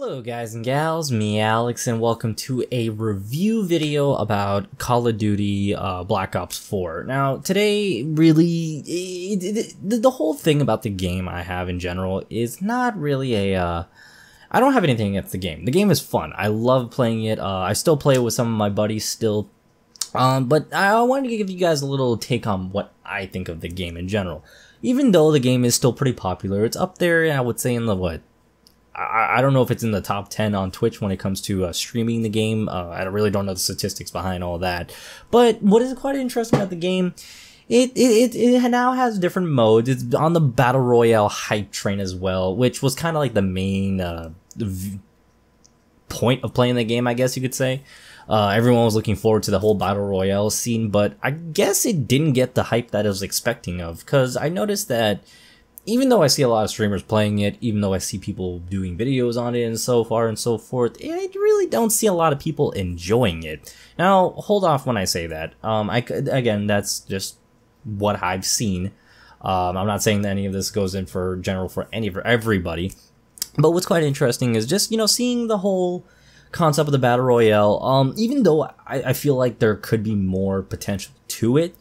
Hello guys and gals, me Alex, and welcome to a review video about Call of Duty Black Ops 4. Now today really, the whole thing about the game I have in general is not really a, I don't have anything against the game. The game is fun, I love playing it, I still play it with some of my buddies still, but I wanted to give you guys a little take on what I think of the game in general. Even though the game is still pretty popular, it's up there, I would say, in the I don't know if it's in the top 10 on Twitch when it comes to streaming the game. I really don't know the statistics behind all that. But what is quite interesting about the game, it now has different modes. It's on the Battle Royale hype train as well, which was kind of like the main point of playing the game, I guess you could say. Everyone was looking forward to the whole Battle Royale scene, but I guess it didn't get the hype that I was expecting of, because I noticed that even though I see a lot of streamers playing it, even though I see people doing videos on it and so far and so forth, I really don't see a lot of people enjoying it. Now, hold off when I say that. Again, that's just what I've seen. I'm not saying that any of this goes in for everybody. But what's quite interesting is just, seeing the whole concept of the Battle Royale. Even though I feel like there could be more potential to it,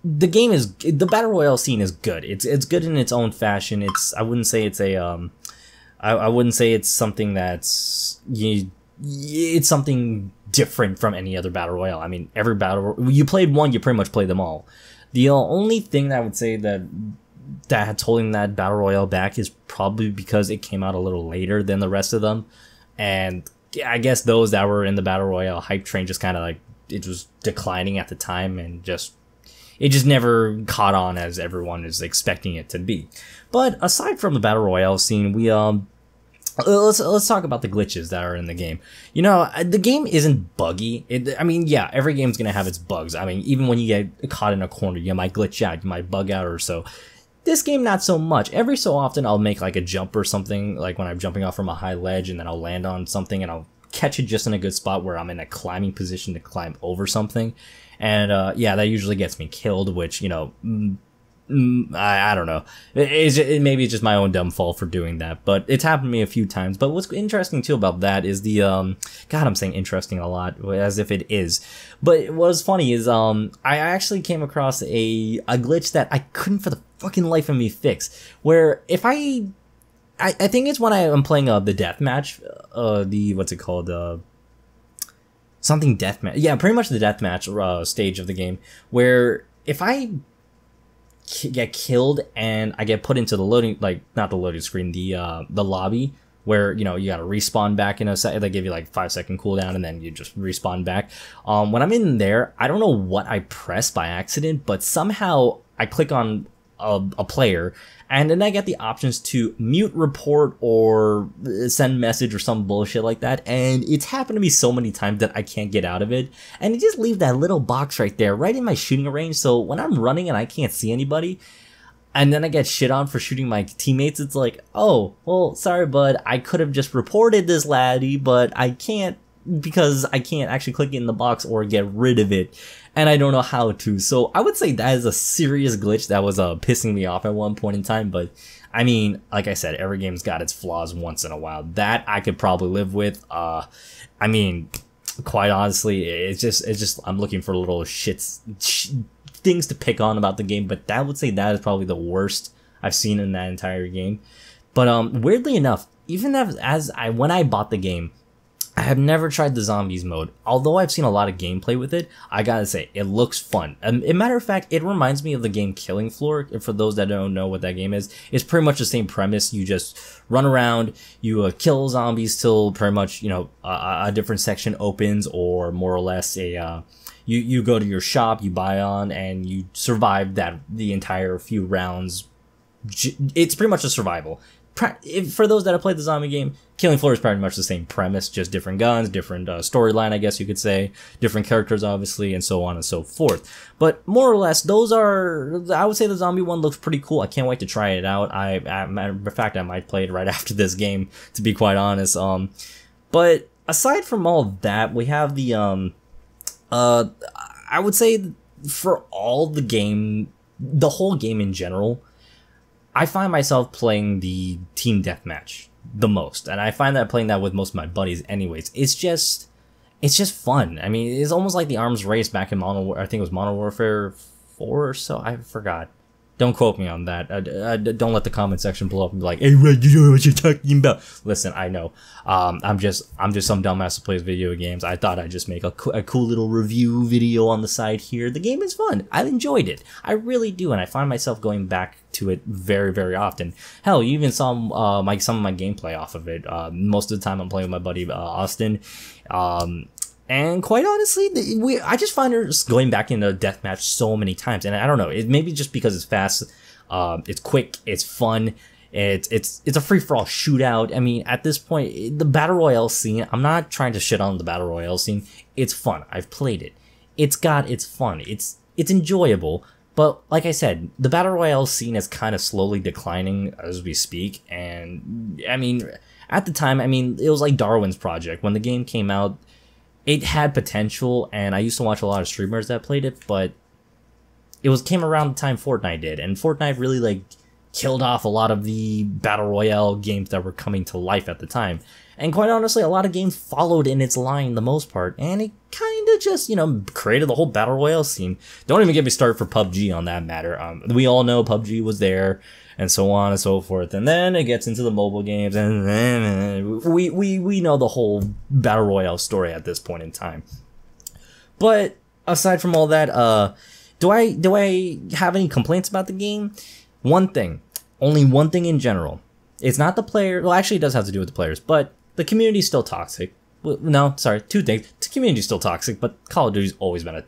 the Battle Royale scene is good. It's good in its own fashion. I wouldn't say it's I wouldn't say it's something that's, it's something different from any other Battle Royale. I mean, every you played one, you pretty much played them all. The only thing that I would say that's holding that Battle Royale back is probably because it came out a little later than the rest of them. And I guess those that were in the Battle Royale hype train just kind of like, it was declining at the time, and it just never caught on as everyone is expecting it to be. But aside from the Battle Royale scene, we let's talk about the glitches that are in the game. The game isn't buggy. I mean, yeah, every game's gonna have its bugs. I mean, even when you get caught in a corner, you might glitch out, you might bug out or so. This game, not so much. Every so often, I'll make like a jump or something, like when I'm jumping off from a high ledge, and then I'll land on something and I'll catch it just in a good spot where I'm in a climbing position to climb over something. And yeah, that usually gets me killed, which, I don't know. Maybe it's just my own dumb fault for doing that, but it's happened to me a few times. But what's interesting too about that is the God, I'm saying interesting a lot, as if it is. But what's funny is I actually came across a glitch that I couldn't for the fucking life of me fix. Where if I think it's when I am playing the deathmatch, what's it called, something deathmatch. Yeah, pretty much the deathmatch stage of the game, where if I get killed and I get put into the loading, not the loading screen, the lobby, where you gotta respawn back in a sec. They give you like 5-second cooldown and then you just respawn back. When I'm in there, I don't know what I pressed by accident, but somehow I click on a player, and then I get the options to mute, report, or send message or some bullshit like that, and it's happened to me so many times that I can't get out of it, and it just leaves that little box right there, right in my shooting range, so when I'm running and I can't see anybody, and then I get shit on for shooting my teammates, it's like, oh, well, sorry bud, I could have just reported this laddie, but I can't, because I can't actually click in the box or get rid of it, and I don't know how to. So I would say that is a serious glitch that was pissing me off at one point in time. But I mean, like I said, every game's got its flaws once in a while. That I could probably live with. I mean, quite honestly, it's just I'm looking for little things to pick on about the game. But I would say that is probably the worst I've seen in that entire game. But weirdly enough, even when I bought the game, I have never tried the zombies mode. Although I've seen a lot of gameplay with it, I gotta say, it looks fun. As a matter of fact, it reminds me of the game Killing Floor. For those that don't know what that game is, it's pretty much the same premise. You just run around, you kill zombies till pretty much, a different section opens, or more or less you go to your shop, you buy on, and you survive the entire few rounds. It's pretty much a survival. For those that have played the zombie game, Killing Floor is pretty much the same premise, just different guns, different storyline, I guess you could say, different characters, obviously, and so on and so forth. But more or less, I would say the zombie one looks pretty cool. I can't wait to try it out. Matter of fact, I might play it right after this game, to be quite honest. But aside from all that, we have the, I would say for all the game, the whole game in general, I find myself playing the team deathmatch the most, and I find that playing that with most of my buddies anyways, it's just fun. I mean, it's almost like the arms race back in I think it was Modern Warfare 4 or so, I forgot. Don't quote me on that. Don't let the comment section blow up and be like, "Hey, Red, you know what you're talking about." Listen, I know. I'm just some dumbass who plays video games. I thought I'd just make a cool little review video on the side here. The game is fun. I enjoyed it. I really do, and I find myself going back to it very, very often. Hell, you even saw some of my gameplay off of it. Most of the time, I'm playing with my buddy Austin. And quite honestly, I just find her just going back into deathmatch so many times, and I don't know. It maybe just because it's fast, it's quick, it's fun, it's a free for all shootout. I mean, at this point, the battle royale scene. I'm not trying to shit on the battle royale scene. It's fun. I've played it. It's fun. It's enjoyable. But like I said, the battle royale scene is kind of slowly declining as we speak. And I mean, at the time, I mean, it was like Darwin's Project when the game came out. It had potential, and I used to watch a lot of streamers that played it, but it came around the time Fortnite did, and Fortnite really like killed off a lot of the battle royale games that were coming to life at the time. And quite honestly, a lot of games followed in its line the most part, and it kind of just, you know, created the whole battle royale scene. Don't even get me started for PUBG on that matter. We all know PUBG was there, and so on and so forth. And then it gets into the mobile games, and then we know the whole battle royale story at this point in time. But aside from all that, do I have any complaints about the game? One thing, only one thing in general. It's not the player. Well, actually, it does have to do with the players, but the community's still toxic. Well, no, sorry, two things. The community's still toxic, but Call of Duty's always been a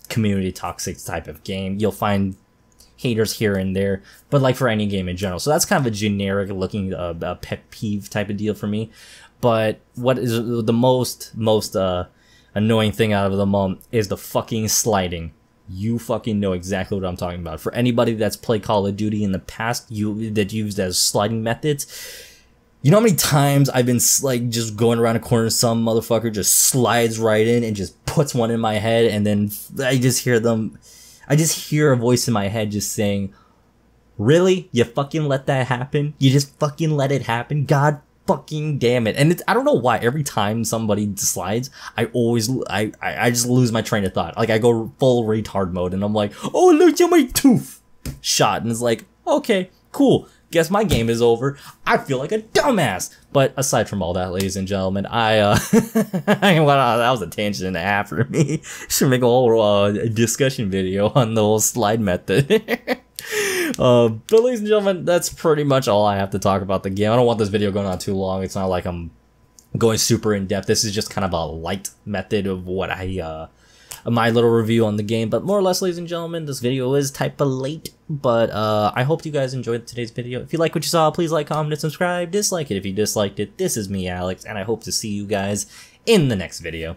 community toxic type of game. You'll find haters here and there, but like for any game in general. So that's kind of a generic looking pet peeve type of deal for me. But what is the most annoying thing out of them all is the fucking sliding. You fucking know exactly what I'm talking about. For anybody that's played Call of Duty in the past, that used as sliding methods, you know how many times I've been like just going around a corner, some motherfucker just slides right in and just puts one in my head, and then I just hear a voice in my head just saying, "Really? You fucking let that happen? You just fucking let it happen? God fucking damn it." And I don't know why every time somebody slides, I just lose my train of thought. Like I go full retard mode and I'm like, "Oh, look at my tooth shot." And it's like, okay, cool. Guess my game is over. I feel like a dumbass. But aside from all that, ladies and gentlemen, that was a tangent and a half for me. Should make a whole discussion video on the whole slide method. But ladies and gentlemen, that's pretty much all I have to talk about the game. I don't want this video going on too long. It's not like I'm going super in depth. This is just kind of a light method of what my little review on the game. But more or less, ladies and gentlemen, this video is type of late, but I hope you guys enjoyed today's video. If you like what you saw, please like, comment, and subscribe. Dislike it if you disliked it. This is me, Alex, and I hope to see you guys in the next video.